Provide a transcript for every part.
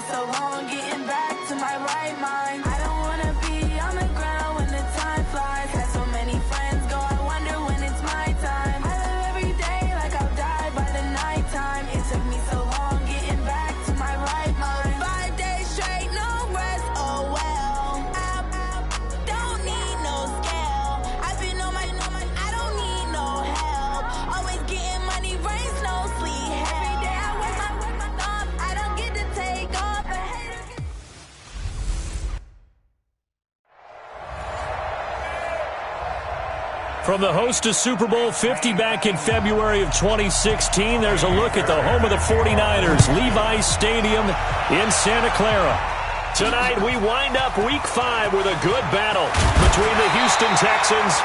so long getting back to my right mind. I don't wanna be on the ground when the time flies. Had so many friends go, I wonder when it's my time. I live every day like I'll die by the nighttime. It took me so long getting back to my right mind. 5 days straight, no rest, oh well. I don't need no scale. I've been on my, I don't need no help. Always getting money, rain, snow, sleet, every day I work my thumb. I don't get to take off. A hater get... From the host of Super Bowl 50 back in February of 2016, there's a look at the home of the 49ers, Levi's Stadium in Santa Clara. Tonight, we wind up Week 5 with a good battle between the Houston Texans,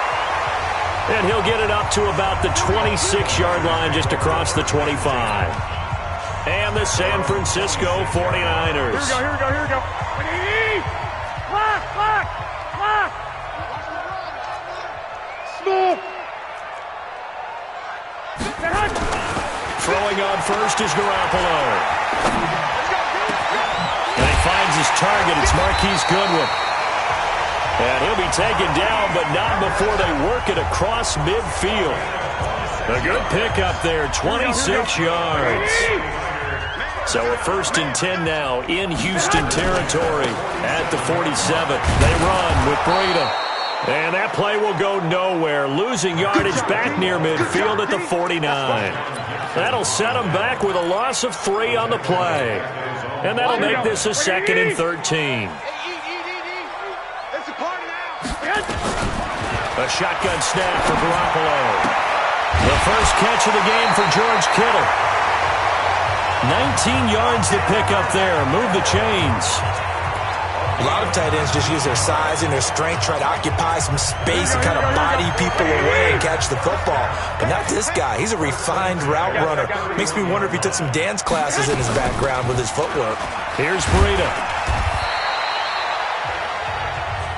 and he'll get it up to about the 26-yard line just across the 25. And the San Francisco 49ers. Here we go. Block. Small. Throwing on first is Garoppolo. And he finds his target. It's Marquise Goodwin. And he'll be taken down, but not before they work it across midfield. A good pickup there, 26 yards. So a 1st and 10 now in Houston territory at the 47. They run with Breida. And that play will go nowhere, losing yardage back near midfield at the 49. That'll set them back with a loss of 3 on the play. And that'll make this a 2nd and 13. A shotgun snap for Garoppolo. The first catch of the game for George Kittle. 19 yards to pick up there. Move the chains. A lot of tight ends just use their size and their strength, try to occupy some space and kind of body people away and catch the football. But not this guy. He's a refined route runner. Makes me wonder if he took some dance classes in his background with his footwork. Here's Breida.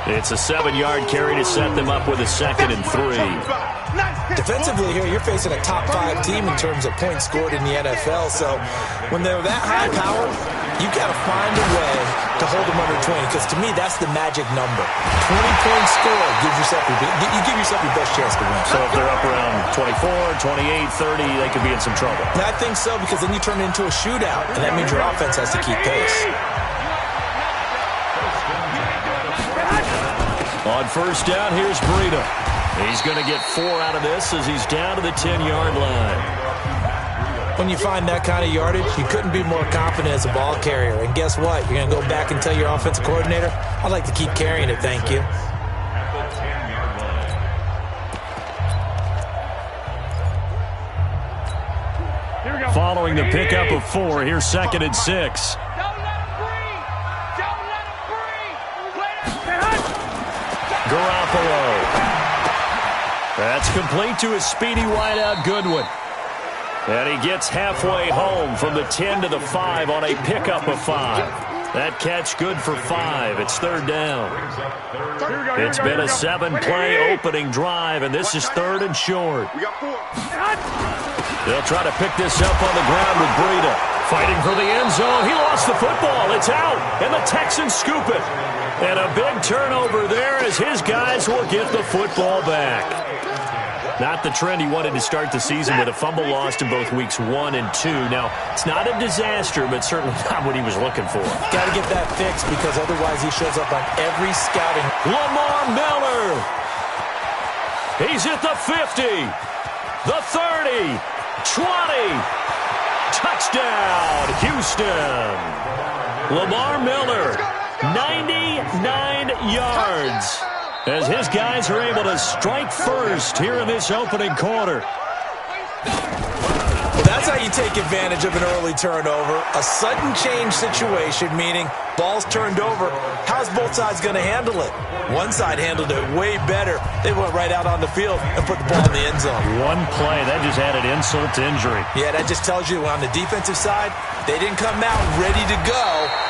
It's a 7-yard carry to set them up with a 2nd and 3. Defensively here, you're facing a top 5 team in terms of points scored in the NFL. So when they're that high power, you got to find a way to hold them under 20, because to me, that's the magic number. 20 points scored gives yourself you give yourself your best chance to win. So if they're up around 24, 28, 30, they could be in some trouble. I think so, because then you turn it into a shootout, and that means your offense has to keep pace. On first down, here's Breida. He's going to get 4 out of this as he's down to the 10-yard line. When you find that kind of yardage, you couldn't be more confident as a ball carrier. And guess what? You're going to go back and tell your offensive coordinator, I'd like to keep carrying it, thank you. Following the pickup of 4, here's 2nd and 6. Garoppolo. That's complete to his speedy wideout Goodwin. And he gets halfway home from the 10 to the 5 on a pickup of 5. That catch good for 5. It's 3rd down. It's been a 7-play opening drive, and this is 3rd and short. They'll try to pick this up on the ground with Breida. Fighting for the end zone. He lost the football. It's out, and the Texans scoop it. And a big turnover there as his guys will get the football back. Not the trend he wanted to start the season with, a fumble lost in both weeks 1 and 2. Now, it's not a disaster, but certainly not what he was looking for. Got to get that fixed, because otherwise he shows up on every scouting. Lamar Miller. He's at the 50, the 30, 20. Touchdown, Houston. Lamar Miller, 99 yards. As his guys are able to strike first here in this opening quarter. Well, that's how you take advantage of an early turnover. A sudden change situation, meaning ball's turned over. How's both sides going to handle it? One side handled it way better. They went right out on the field and put the ball in the end zone. One play, that just added insult to injury. Yeah, that just tells you on the defensive side, they didn't come out ready to go,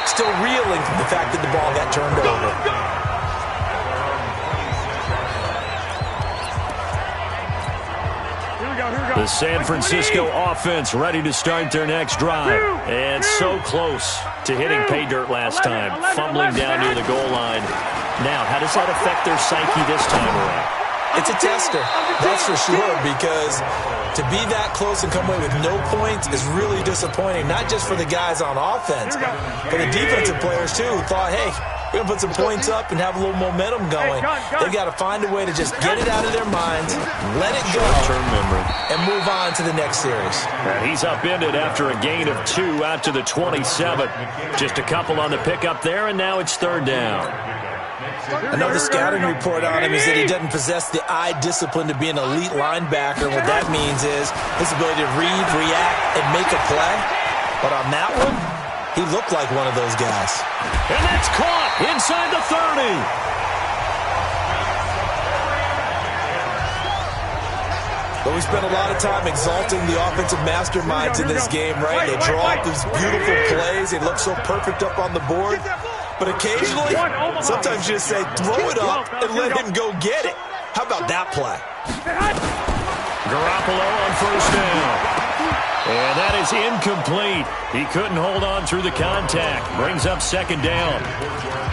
still reeling from the fact that the ball got turned over. The San Francisco offense ready to start their next drive. And so close to hitting pay dirt last time, fumbling down near the goal line. Now, how does that affect their psyche this time around? It's a tester, that's for sure, because to be that close and come away with no points is really disappointing, not just for the guys on offense, but the defensive players, too, who thought, hey, we're going to put some points up and have a little momentum going. They've got to find a way to just get it out of their minds, let it go, and move on to the next series. And he's upended after a gain of 2 out to the 27. Just a couple on the pickup there, and now it's third down. Another scouting report on him is that he doesn't possess the eye discipline to be an elite linebacker. What that means is his ability to read, react, and make a play. But on that one, he looked like one of those guys. And that's caught inside the 30. But we spent a lot of time exalting the offensive masterminds in this game, right? They draw up these beautiful plays. They look so perfect up on the board. But occasionally, sometimes you just say, throw it up and let him go get it. How about that play? Garoppolo on first down. And that is incomplete. He couldn't hold on through the contact. Brings up second down.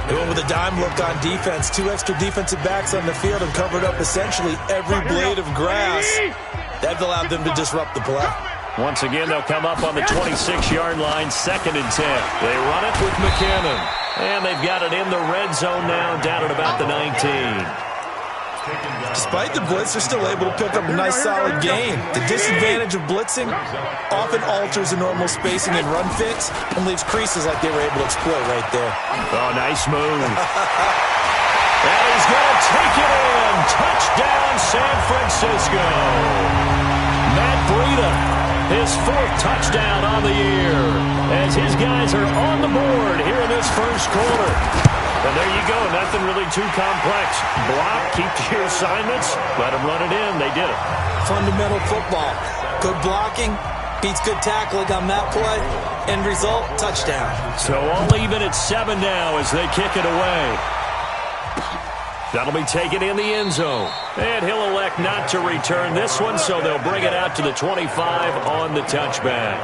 They went with a dime look on defense. 2 extra defensive backs on the field and covered up essentially every blade of grass. That allowed them to disrupt the play. Once again, they'll come up on the 26-yard line, 2nd and 10. They run it with McKinnon. And they've got it in the red zone now, down at about the 19. Despite the blitz, they're still able to pick up a nice, solid gain. The disadvantage of blitzing often alters the normal spacing and run fits and leaves creases like they were able to exploit right there. Oh, nice move. And he's going to take it in. Touchdown, San Francisco. Matt Breida, his 4th touchdown on the year, as his guys are on the board here in this first quarter. And there you go, nothing really too complex. Block, keep to your assignments, let them run it in. They did it. Fundamental football. Good blocking beats good tackling on that play. End result, touchdown. So all even at 7 now as they kick it away. That'll be taken in the end zone. And he'll elect not to return this one, so they'll bring it out to the 25 on the touchback.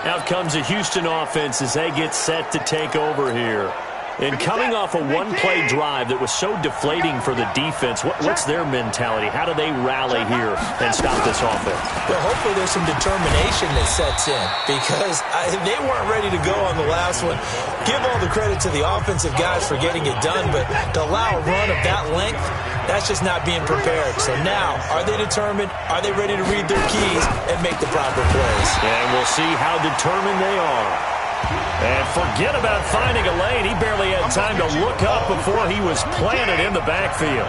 Out comes the Houston offense as they get set to take over here. And coming off a one-play drive that was so deflating for the defense, what's their mentality? How do they rally here and stop this offense? Well, hopefully there's some determination that sets in, because they weren't ready to go on the last one. Give all the credit to the offensive guys for getting it done, but to allow a run of that length, that's just not being prepared. So now, are they determined? Are they ready to read their keys and make the proper plays? And we'll see how determined they are. And forget about finding a lane. He barely had time to look up before he was planted in the backfield.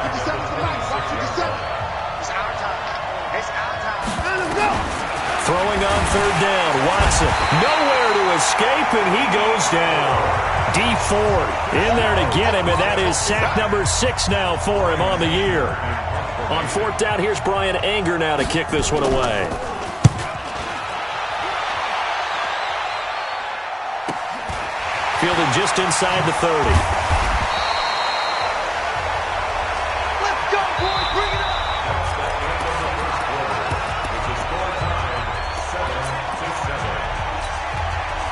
Throwing on third down, Watson. Nowhere to escape, and he goes down. Dee Ford in there to get him, and that is sack number 6 now for him on the year. On 4th down, here's Brian Anger now to kick this one away. Fielded just inside the 30. Let's go, boys. Bring it up.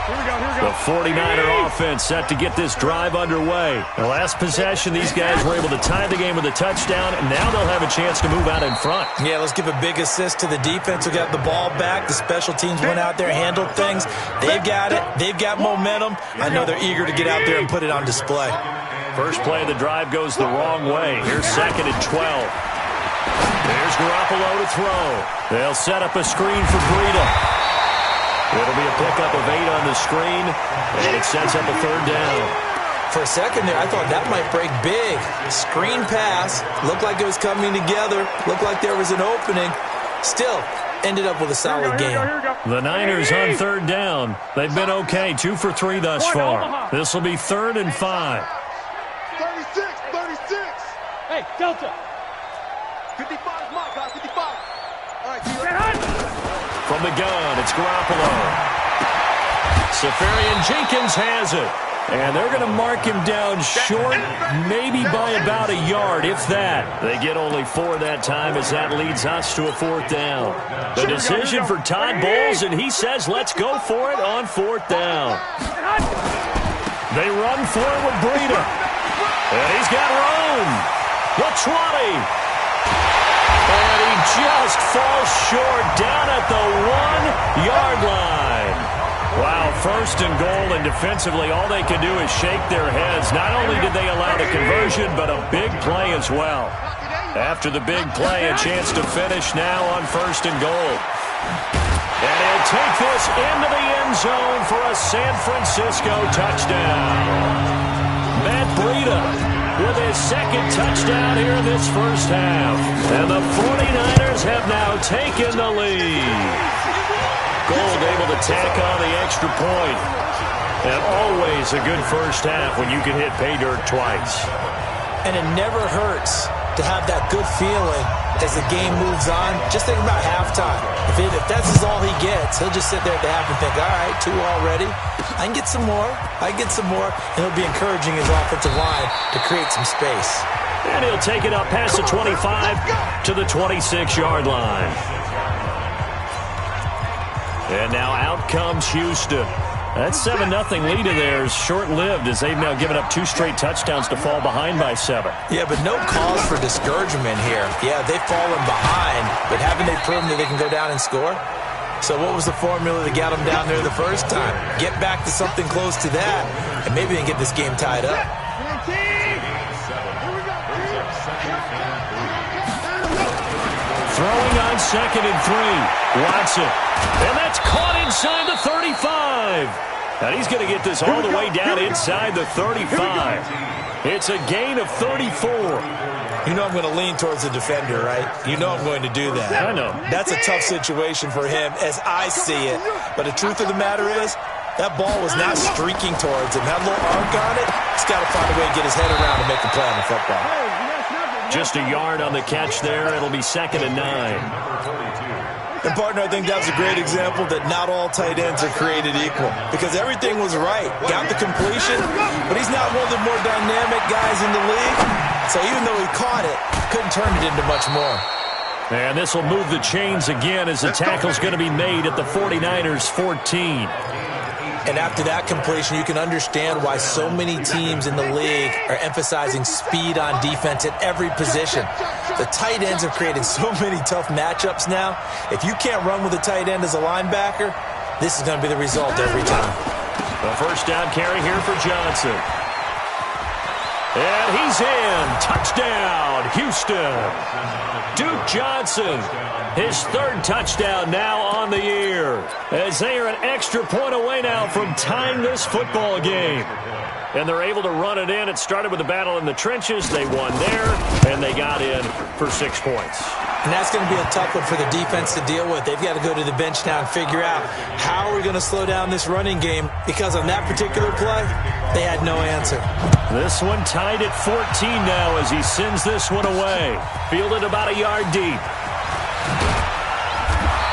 Here we go. The 49er offense set to get this drive underway. The last possession, these guys were able to tie the game with a touchdown, and now they'll have a chance to move out in front. Yeah, let's give a big assist to the defense who got the ball back. The special teams went out there, handled things. They've got it. They've got momentum. I know they're eager to get out there and put it on display. First play of the drive goes the wrong way. Here's 2nd and 12. There's Garoppolo to throw. They'll set up a screen for Breida. It'll be a pickup of 8 on the screen, and it sets up a 3rd down. For a second there, I thought that might break big. Screen pass. Looked like it was coming together. Looked like there was an opening. Still, ended up with a solid game. The Niners on 3rd down. They've been okay, 2 for 3 thus far. This will be 3rd and 5. 36. Hey, Delta. 55 is my guy, 55. All right, From the gun, it's Garoppolo. Safarian Jenkins has it. And they're going to mark him down short, maybe by about a yard, if that. They get only 4 that time as that leads us to a 4th down. The decision for Todd Bowles, and he says let's go for it on 4th down. They run for it with Breida. And he's got room. The 20. And he just falls short down at the 1-yard line. Wow, 1st and goal, and defensively all they can do is shake their heads. Not only did they allow the conversion, but a big play as well. After the big play, a chance to finish now on 1st and goal. And he'll take this into the end zone for a San Francisco touchdown. Matt Breida with his 2nd touchdown here in this first half. And the 49ers have now taken the lead. Gold able to tack on the extra point. And always a good first half when you can hit pay dirt twice. And it never hurts to have that good feeling as the game moves on. Just think about halftime. If that's all he gets, he'll just sit there at the half and think, all right, 2 already. I can get some more. I can get some more. And he'll be encouraging his offensive line to create some space. And he'll take it up past the 25 to the 26-yard line. And now out comes Houston. That 7-0 lead of theirs short-lived as they've now given up 2 straight touchdowns to fall behind by 7. Yeah, but no cause for discouragement here. Yeah, they've fallen behind, but haven't they proven that they can go down and score? So what was the formula that got them down there the first time? Get back to something close to that, and maybe they can get this game tied up. Throwing on 2nd and 3. Watson. And that's caught inside the 35. And he's going to get this all the way down inside the 35. It's a gain of 34. You know I'm going to lean towards the defender, right? You know I'm going to do that. I know. That's a tough situation for him as I see it. But the truth of the matter is, that ball was not streaking towards him. Had a little arc on it. He's got to find a way to get his head around and make a play on the football. Just a yard on the catch there. It'll be 2nd and 9. And, partner, I think that was a great example that not all tight ends are created equal because everything was right. Got the completion, but he's not one of the more dynamic guys in the league. So even though he caught it, couldn't turn it into much more. And this will move the chains again as the tackle's going to be made at the 49ers' 14. And after that completion, you can understand why so many teams in the league are emphasizing speed on defense at every position. The tight ends have created so many tough matchups now. If you can't run with a tight end as a linebacker, this is going to be the result every time. The first down carry here for Johnson. And he's in. Touchdown, Houston. Duke Johnson, his 3rd touchdown now on the year, as they are an extra point away now from tying this football game. And they're able to run it in. It started with a battle in the trenches. They won there, and they got in for 6 points. And that's going to be a tough one for the defense to deal with. They've got to go to the bench now and figure out how are we going to slow down this running game, because on that particular play, they had no answer. This one tied at 14 now as he sends this one away. Fielded about a yard deep.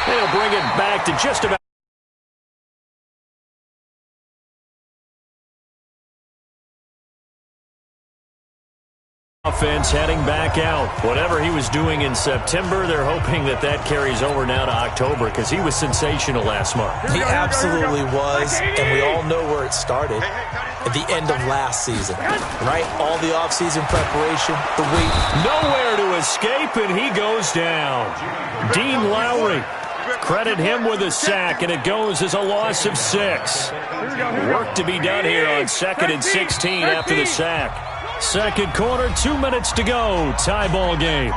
They'll bring it back to just about. Offense heading back out. Whatever he was doing in September, they're hoping that that carries over now to October because he was sensational last month. He absolutely was, and we all know where it started. At the end of last season, right? All the offseason preparation, the wait. Nowhere to escape, and he goes down. Dean Lowry, credit him with a sack, and it goes as a loss of 6. Work to be done here on 2nd and 16 after the sack. Second quarter, 2 minutes to go. Tie ball game.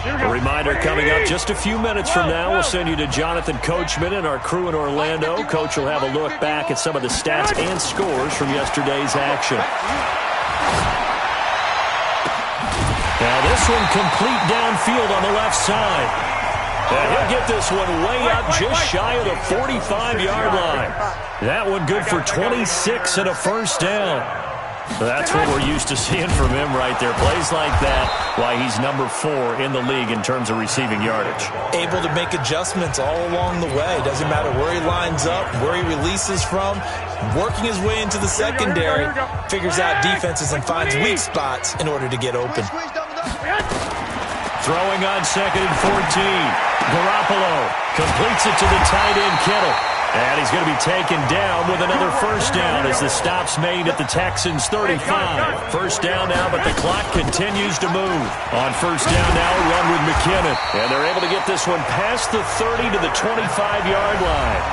A reminder coming up just a few minutes from now. We'll send you to Jonathan Coachman and our crew in Orlando. Coach will have a look back at some of the stats and scores from yesterday's action. Now this one complete downfield on the left side. And he'll get this one way up just shy of the 45-yard line. That one good for 26 and a first down. That's what we're used to seeing from him right there. Plays like that, why he's number 4 in the league in terms of receiving yardage. Able to make adjustments all along the way. Doesn't matter where he lines up, where he releases from. Working his way into the secondary, figures out defenses and finds weak spots in order to get open. Throwing on 2nd and 14. Garoppolo completes it to the tight end, Kittle. And he's going to be taken down with another first down as the stop's made at the Texans' 35. First down now, but the clock continues to move. On first down now, a run with McKinnon. And they're able to get this one past the 30 to the 25-yard line.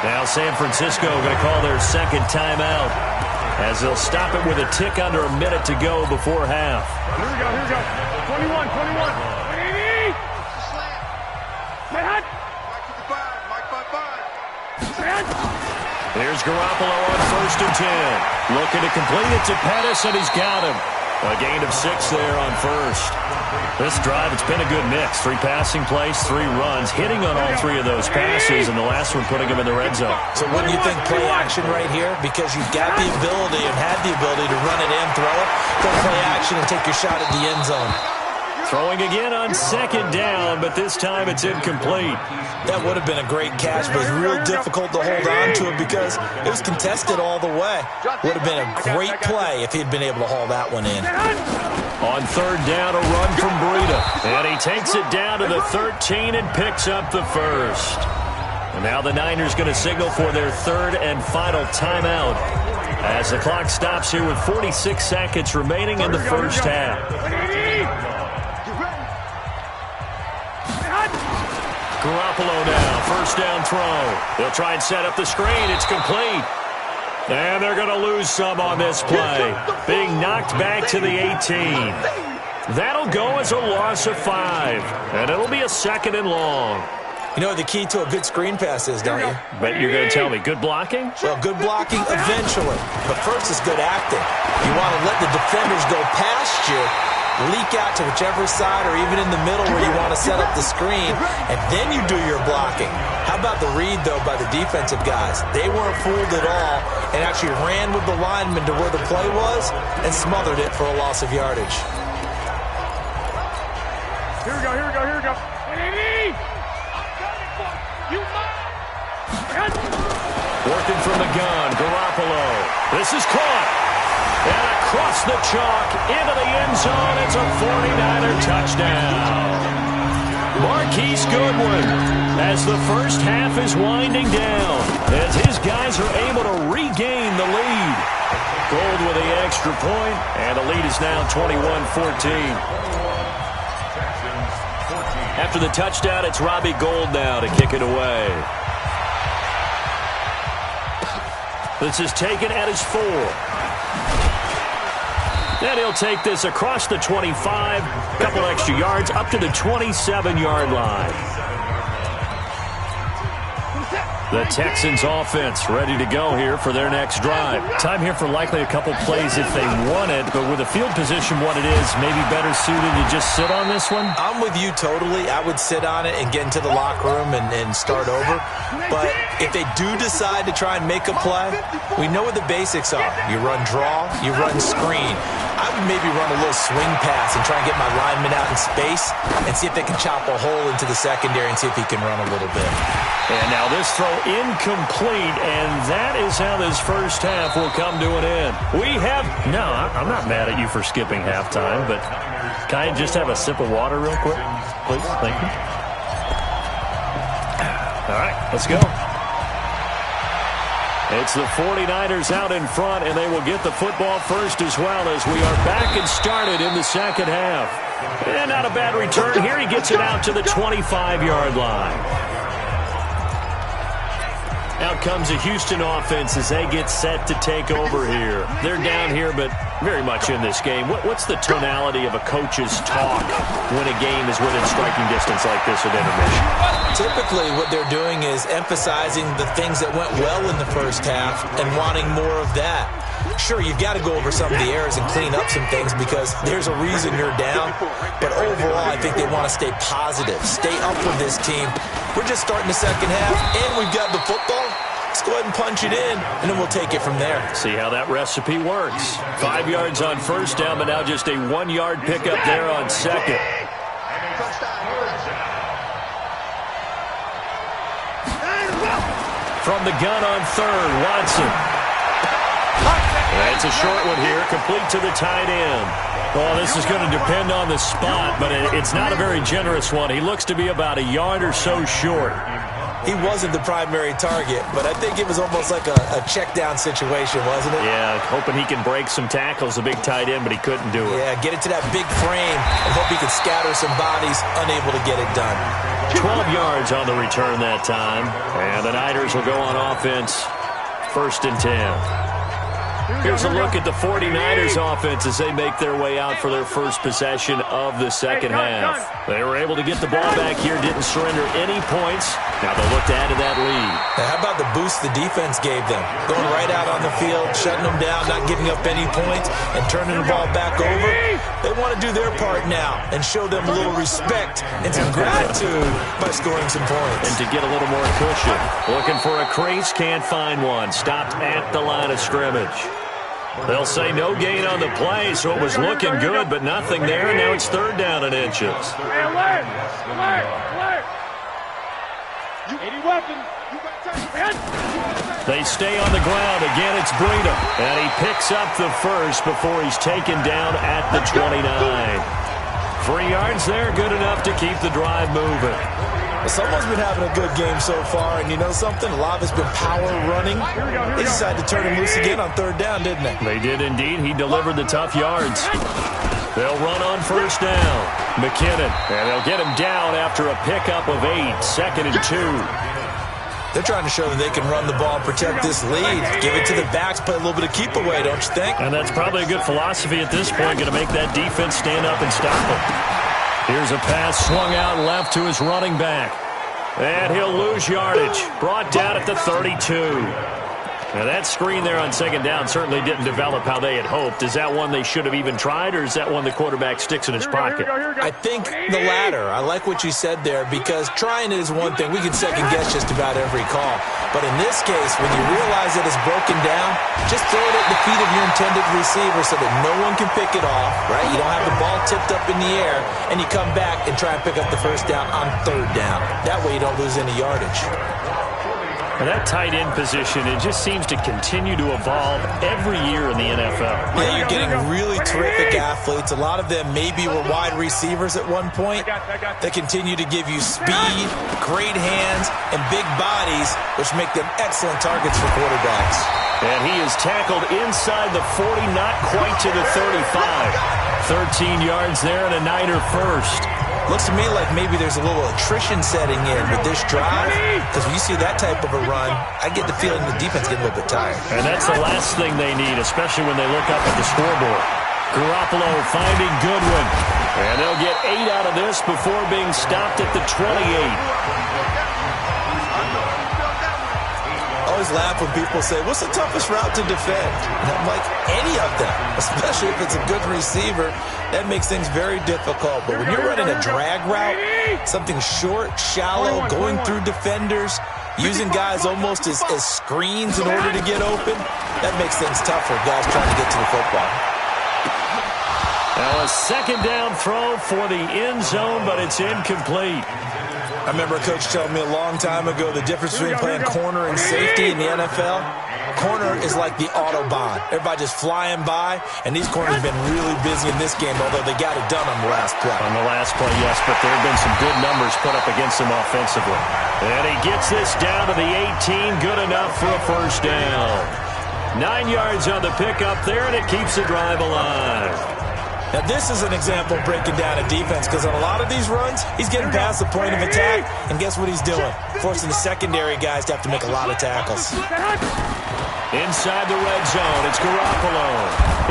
Now San Francisco going to call their second timeout as they'll stop it with a tick under a minute to go before half. Here we go. 21. Here's Garoppolo on 1st and 10. Looking to complete it to Pettis, and he's got him. A gain of 6 there on first. This drive, it's been a good mix. 3 passing plays, 3 runs, hitting on all 3 of those passes, and the last one putting him in the red zone. So wouldn't you think play action right here? Because you've got the ability and had the ability to run it in, throw it, go play action, and take your shot at the end zone. Throwing again on 2nd down, but this time it's incomplete. That would have been a great catch, but it's real difficult to hold on to it because it was contested all the way. Would have been a great play if he'd been able to haul that one in. On 3rd down, a run from Breida. And he takes it down to the 13 and picks up the first. And now the Niners going to signal for their 3rd and final timeout as the clock stops here with 46 seconds remaining in the first half. Garoppolo now, first down throw. They'll try and set up the screen. It's complete. And they're going to lose some on this play. Being knocked back to the 18. That'll go as a loss of 5. And it'll be a 2nd and long. You know what the key to a good screen pass is, don't you? Bet you're going to tell me. Good blocking? Well, good blocking eventually. But first is good acting. You want to let the defenders go past you, leak out to whichever side or even in the middle where you want to set up the screen, and then you do your blocking. How about the read, though, by the defensive guys? They weren't fooled at all and actually ran with the lineman to where the play was and smothered it for a loss of yardage. Here we go. Working from the gun, Garoppolo. This is caught. And across the chalk, into the end zone, it's a 49er touchdown. Marquise Goodwin, as the first half is winding down, as his guys are able to regain the lead. Gold with the extra point, and the lead is now 21-14. After the touchdown, it's Robbie Gould now to kick it away. This is taken at his 4. And he'll take this across the 25, couple extra yards, up to the 27-yard line. The Texans offense ready to go here for their next drive. Time here for likely a couple plays if they want it, but with the field position what it is, maybe better suited to just sit on this one? I'm with you totally. I would sit on it and get into the locker room and start over. But if they do decide to try and make a play, we know what the basics are. You run draw, you run screen. I would maybe run a little swing pass and try and get my lineman out in space and see if they can chop a hole into the secondary and see if he can run a little bit. And now this throw incomplete, and that is how this first half will come to an end. No, I'm not mad at you for skipping halftime, but can I just have a sip of water real quick, please? Thank you. All right, let's go. It's the 49ers out in front, and they will get the football first as well as we are back and started in the second half. And not a bad return here. He gets it out to the 25-yard line. Out comes the Houston offense as they get set to take over here. They're down here, but very much in this game. What's the tonality of a coach's talk when a game is within striking distance like this at intermission? Typically, what they're doing is emphasizing the things that went well in the first half and wanting more of that. Sure, you've got to go over some of the errors and clean up some things because there's a reason you're down. But overall, I think they want to stay positive, stay up with this team. We're just starting the second half, and we've got the football. Let's go ahead and punch it in, and then we'll take it from there. See how that recipe works. 5 yards on first down, but now just a 1-yard pickup there on second. From the gun on third, Watson. That's a short one here, complete to the tight end. Well, this is going to depend on the spot, but it's not a very generous one. He looks to be about a yard or so short. He wasn't the primary target, but I think it was almost like a check-down situation, wasn't it? Yeah, hoping he can break some tackles, a big tight end, but he couldn't do it. Yeah, get it to that big frame and hope he could scatter some bodies, unable to get it done. 12 yards on the return that time, and the Niners will go on offense, 1st and 10. Here's a look at the 49ers offense as they make their way out for their first possession of the second half. They were able to get the ball back here, didn't surrender any points. Now they'll look to add to that lead. Now, how about the boost the defense gave them? Going right out on the field, shutting them down, not giving up any points, and turning the ball back over. They want to do their part now and show them a little respect and some gratitude by scoring some points. And to get a little more cushion. Looking for a crease, can't find one. Stopped at the line of scrimmage. They'll say no gain on the play, so it was looking good, but nothing there, and now it's 3rd down and inches. Hey, alert! Alert! Alert! Any weapon? They stay on the ground. Again, it's Breedham, and he picks up the first before he's taken down at the 29. 3 yards there, good enough to keep the drive moving. Well, someone's been having a good game so far, and you know something? A lot of it's been power running. They decided to turn him loose again on 3rd down, didn't they? They did indeed. He delivered the tough yards. They'll run on 1st down. McKinnon, and they'll get him down after a pickup of 8, 2nd and 2. They're trying to show that they can run the ball and protect this lead. Give it to the backs, play a little bit of keep away, don't you think? And that's probably a good philosophy at this point, going to make that defense stand up and stop them. Here's a pass swung out left to his running back. And he'll lose yardage. Brought down at the 32. Now that screen there on 2nd down certainly didn't develop how they had hoped. Is that one they should have even tried, or is that one the quarterback sticks in his pocket? I think the latter. I like what you said there, because trying it is one thing. We can second guess just about every call. But in this case, when you realize that it's broken down, just throw it at the feet of your intended receiver so that no one can pick it off, right? You don't have the ball tipped up in the air, and you come back and try and pick up the 1st down on 3rd down. That way you don't lose any yardage. And that tight end position, it just seems to continue to evolve every year in the NFL. Yeah, you're getting really terrific athletes. A lot of them maybe were wide receivers at one point. They continue to give you speed, great hands, and big bodies, which make them excellent targets for quarterbacks. And he is tackled inside the 40, not quite to the 35. 13 yards there and a Niner first. Looks to me like maybe there's a little attrition setting in with this drive, because when you see that type of a run, I get the feeling the defense gets a little bit tired. And that's the last thing they need, especially when they look up at the scoreboard. Garoppolo finding Goodwin. And they'll get 8 out of this before being stopped at the 28. I always laugh when people say, what's the toughest route to defend? And I'm like, any of them, especially if it's a good receiver. That makes things very difficult. But when you're running a drag route, something short, shallow, going through defenders, using guys almost as screens in order to get open, that makes things tough for guys trying to get to the football. Now a 2nd down throw for the end zone, but it's incomplete. I remember a coach telling me a long time ago the difference between playing corner and safety in the NFL. Corner is like the Autobahn. Everybody just flying by, and these corners have been really busy in this game, although they got it done on the last play. On the last play, yes, but there have been some good numbers put up against them offensively. And he gets this down to the 18, good enough for a 1st down. 9 yards on the pickup there, and it keeps the drive alive. Now, this is an example of breaking down a defense, because on a lot of these runs, he's getting past the point of attack, and guess what he's doing? Forcing the secondary guys to have to make a lot of tackles. Inside the red zone, it's Garoppolo.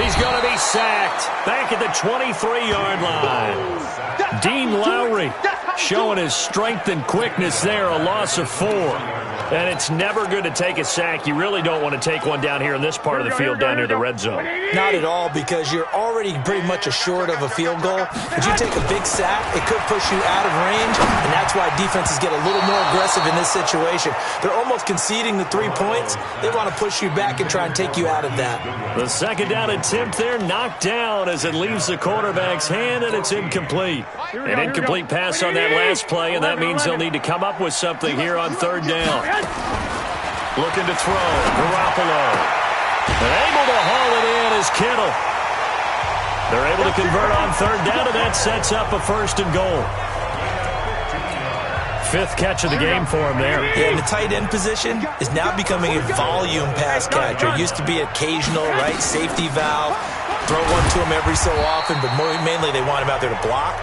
He's going to be sacked back at the 23-yard line. Dean Lowry showing his strength and quickness there, a loss of 4. And it's never good to take a sack. You really don't want to take one down here in this part of the field down near the red zone. Not at all, because you're already pretty much assured of a field goal. If you take a big sack, it could push you out of range, and that's why defenses get a little more aggressive in this situation. They're almost conceding the 3 points. They want to push you back and try and take you out of that. The second down attempt there knocked down as it leaves the quarterback's hand, and it's incomplete. An incomplete pass on that last play, and that means they'll need to come up with something here on third down. Looking to throw, Garoppolo. And able to haul it in is Kittle. They're able to convert on third down, and that sets up a 1st and goal. 5th catch of the game for him there. Yeah, and the tight end position is now becoming a volume pass catcher. It used to be occasional, right, safety valve. Throw one to him every so often, but mainly they want him out there to block.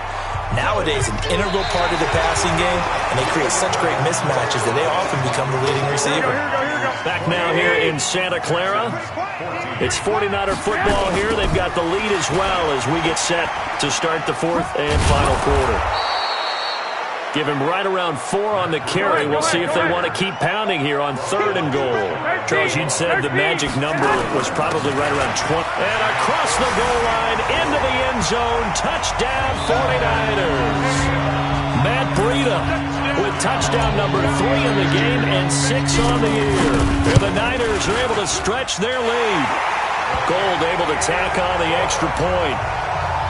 Nowadays, an integral part of the passing game, and they create such great mismatches that they often become the leading receiver. Back now here in Santa Clara. It's 49er football here. They've got the lead as well as we get set to start the 4th and final quarter. Give him right around 4 on the carry. We'll see if they want to keep pounding here on 3rd and goal. Charles, you'd said the magic number was probably right around 20. And across the goal line, into the end zone, touchdown 49ers. Matt Breida with touchdown number 3 in the game and 6 on the year. And the Niners are able to stretch their lead. Gold able to tack on the extra point.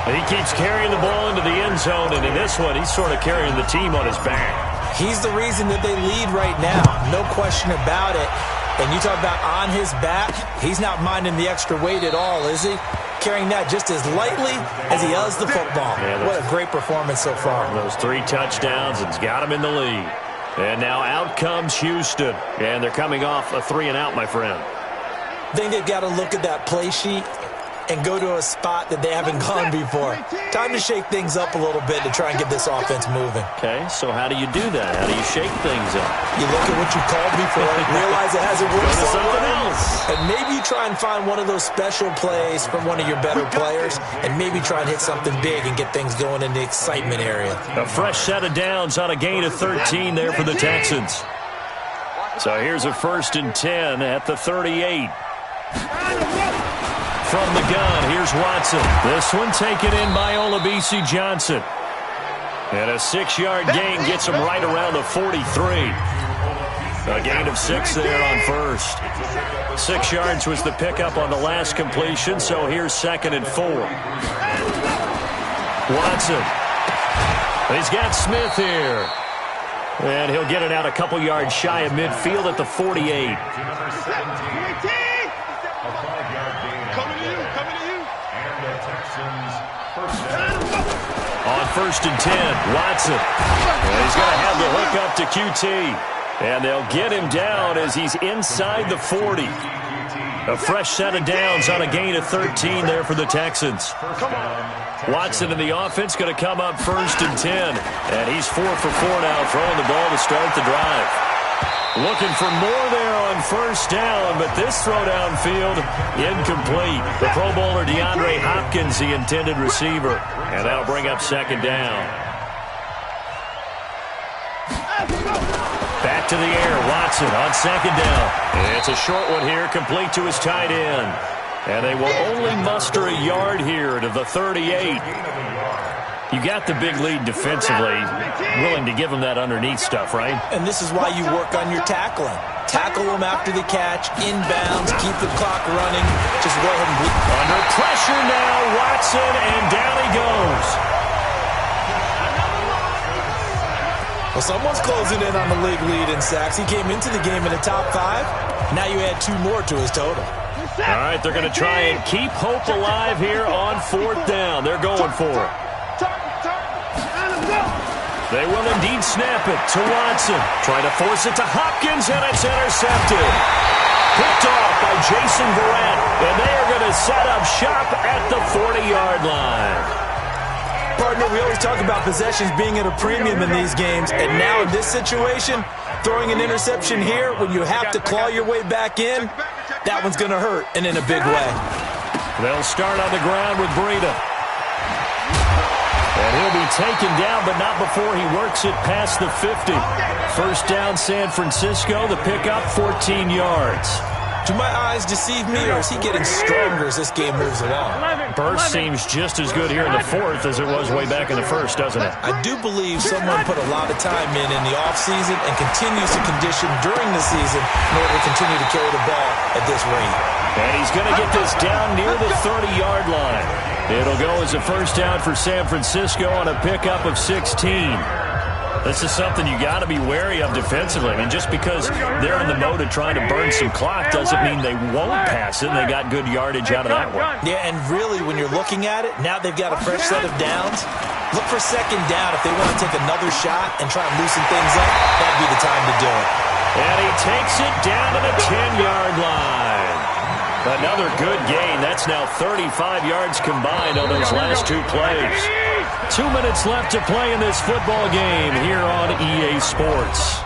He keeps carrying the ball into the end zone, and in this one, he's sort of carrying the team on his back. He's the reason that they lead right now, no question about it. And you talk about on his back, he's not minding the extra weight at all, is he? Carrying that just as lightly as he does the football. Yeah, what a great performance so far. Those 3 touchdowns, it's got him in the lead. And now out comes Houston, and they're coming off a 3-and-out, my friend. I think they've got to look at that play sheet and go to a spot that they haven't gone before. Time to shake things up a little bit to try and get this offense moving. Okay, so how do you do that? How do you shake things up? You look at what you called before, realize it hasn't worked so something well, else. and maybe you try and find one of those special plays from one of your better players, and maybe try and hit something big and get things going in the excitement area. A fresh set of downs on a gain of 13 there for the Texans. So here's a 1st and 10 at the 38. From the gun, here's Watson. This one taken in by Olabisi Johnson. And a 6-yard gain gets him right around the 43. A gain of 6 there on 1st. 6 yards was the pickup on the last completion, so here's 2nd and 4. Watson. He's got Smith here. And he'll get it out a couple yards shy of midfield at the 48. On 1st and 10, Watson. And he's going to have the hook up to QT. And they'll get him down as he's inside the 40. A fresh set of downs on a gain of 13 there for the Texans. Watson in the offense going to come up 1st and 10. And he's 4 for 4 now, throwing the ball to start the drive. Looking for more there on 1st down, but this throw downfield, incomplete. The Pro Bowler DeAndre Hopkins, the intended receiver. And that'll bring up 2nd down. Back to the air, Watson on 2nd down. And it's a short one here, complete to his tight end. And they will only muster a yard here to the 38. You got the big lead defensively, willing to give them that underneath stuff, right? And this is why you work on your tackling. Tackle them after the catch, inbounds, keep the clock running. Just go ahead and... Under pressure now, Watson, and down he goes. Well, someone's closing in on the league lead in sacks. He came into the game in the top 5. Now you add 2 more to his total. All right, they're going to try and keep hope alive here on 4th down. They're going for it. They will indeed snap it to Watson. Trying to force it to Hopkins, and it's intercepted. Picked off by Jason Verrett, and they are going to set up shop at the 40-yard line. Partner, we always talk about possessions being at a premium in these games, and now in this situation, throwing an interception here when you have to claw your way back in, that one's going to hurt, and in a big way. They'll start on the ground with Breida. And he'll be taken down, but not before he works it past the 50. First down, San Francisco. The pickup, 14 yards. Do my eyes deceive me, or is he getting stronger as this game moves along? Burst seems just as good here in the fourth as it was way back in the first, doesn't it? I do believe someone put a lot of time in the offseason and continues to condition during the season in order to continue to carry the ball at this rate. And he's going to get this down near the 30-yard line. It'll go as a first down for San Francisco on a pickup of 16. This is something you got to be wary of defensively. I mean, just because they're in the mode of trying to burn some clock doesn't mean they won't pass it, and they got good yardage out of that one. Yeah, and really, when you're looking at it, now they've got a fresh set of downs. Look for second down if they want to take another shot and try and loosen things up. That'd be the time to do it. And he takes it down to the 10-yard line. Another good gain. That's now 35 yards combined on those last two plays. 2 minutes left to play in this football game here on EA Sports.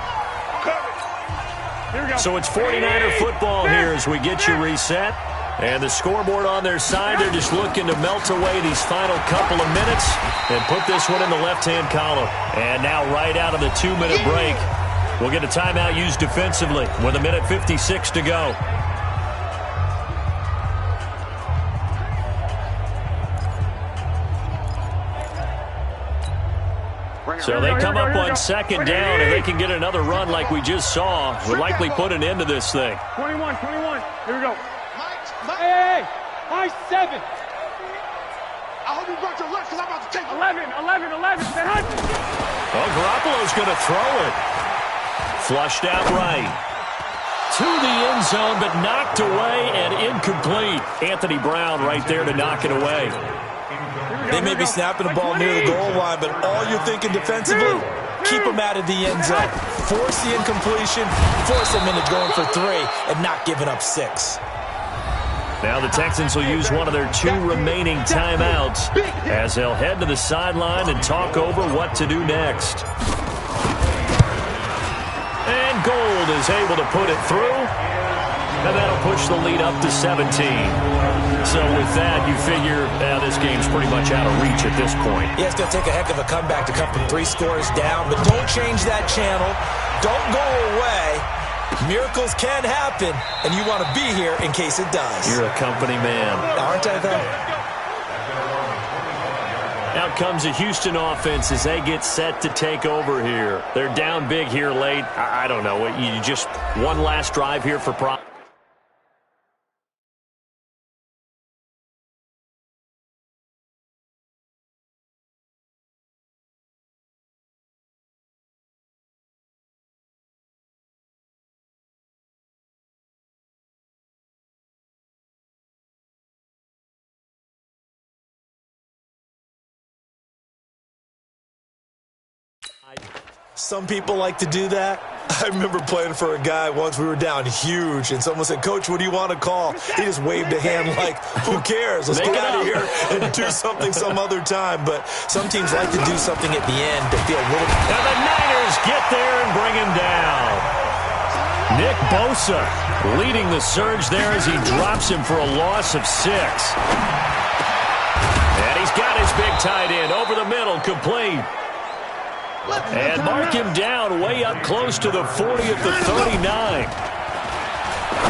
So it's 49er football here as we get you reset. And the scoreboard on their side, they're just looking to melt away these final couple of minutes and put this one in the left-hand column. And now right out of the 2-minute break, we'll get a timeout used defensively with 1:56 to go. So they come up on second down, and they can get another run like we just saw. Would likely put an end to this thing. 21. Here we go. Hey, 7. I hope you brought your lunch because I'm about to take 11. Oh, Garoppolo's going to throw it. Flushed out right. To the end zone, but knocked away and incomplete. Anthony Brown right there to knock it away. They may be snapping the ball near the goal line, but all you're thinking defensively, keep them out of the end zone. Force the incompletion, force them into going for 3, and not giving up 6. Now the Texans will use one of their 2 remaining timeouts as they'll head to the sideline and talk over what to do next. And Gold is able to put it through, and that'll push the lead up to 17. So with that, you figure this game's pretty much out of reach at this point. Yeah, it's going to take a heck of a comeback to come from 3 scores down, but don't change that channel. Don't go away. Miracles can happen, and you want to be here in case it does. You're a company man. Aren't I, though? Out comes the Houston offense as they get set to take over here. They're down big here late. I don't know. You just one last drive here for Pro. Some people like to do that. I remember playing for a guy once. We were down huge, and someone said, "Coach, what do you want to call?" He just waved a hand like, who cares? Let's get out of here and do something some other time. But some teams like to do something at the end to feel a little... And the Niners get there and bring him down. Nick Bosa leading the surge there as he drops him for a loss of 6. And he's got his big tight end over the middle, complete. And mark him down way up close to the 40 at the 39.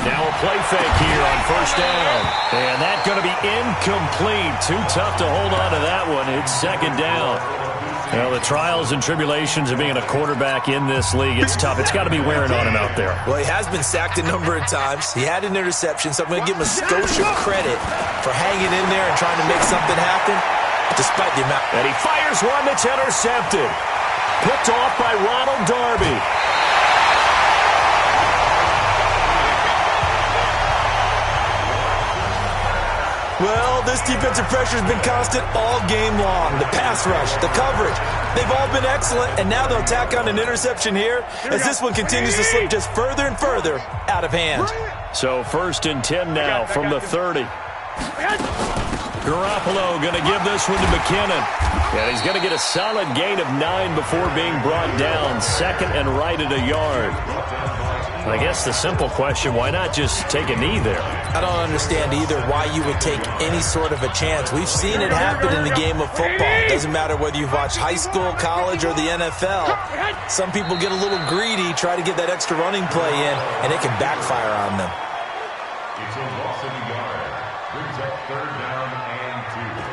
Now a play fake here on first down. And that's going to be incomplete. Too tough to hold on to that one. It's second down. Well, the trials and tribulations of being a quarterback in this league, it's tough. It's got to be wearing on him out there. Well, he has been sacked a number of times. He had an interception, so I'm going to give him a skosh of credit for hanging in there and trying to make something happen, despite the amount. And he fires one that's intercepted. Picked off by Ronald Darby. Well, this defensive pressure has been constant all game long. The pass rush, the coverage, they've all been excellent, and now they'll tack on an interception here as this one continues to slip just further and further out of hand. So 1st and 10 now from the 30. Garoppolo going to give this one to McKinnon. And he's going to get a solid gain of 9 before being brought down. 2nd and right at a yard. I guess the simple question, why not just take a knee there? I don't understand either why you would take any sort of a chance. We've seen it happen in the game of football. Doesn't matter whether you've watched high school, college, or the NFL. Some people get a little greedy, try to get that extra running play in, and it can backfire on them. It's a loss of the yard. Brings up 3rd down and 2.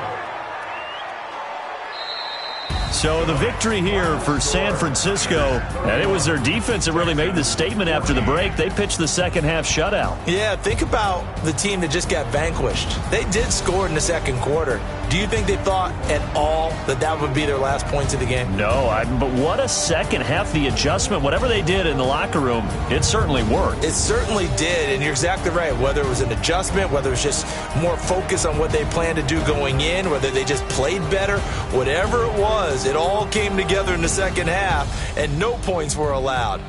So the victory here for San Francisco, and it was their defense that really made the statement after the break. They pitched the second half shutout. Yeah, think about the team that just got vanquished. They did score in the second quarter. Do you think they thought at all that that would be their last points of the game? No, but what a second half. The adjustment, whatever they did in the locker room, it certainly worked. It certainly did, and you're exactly right. Whether it was an adjustment, whether it was just more focus on what they planned to do going in, whether they just played better, whatever it was, it all came together in the second half, and no points were allowed.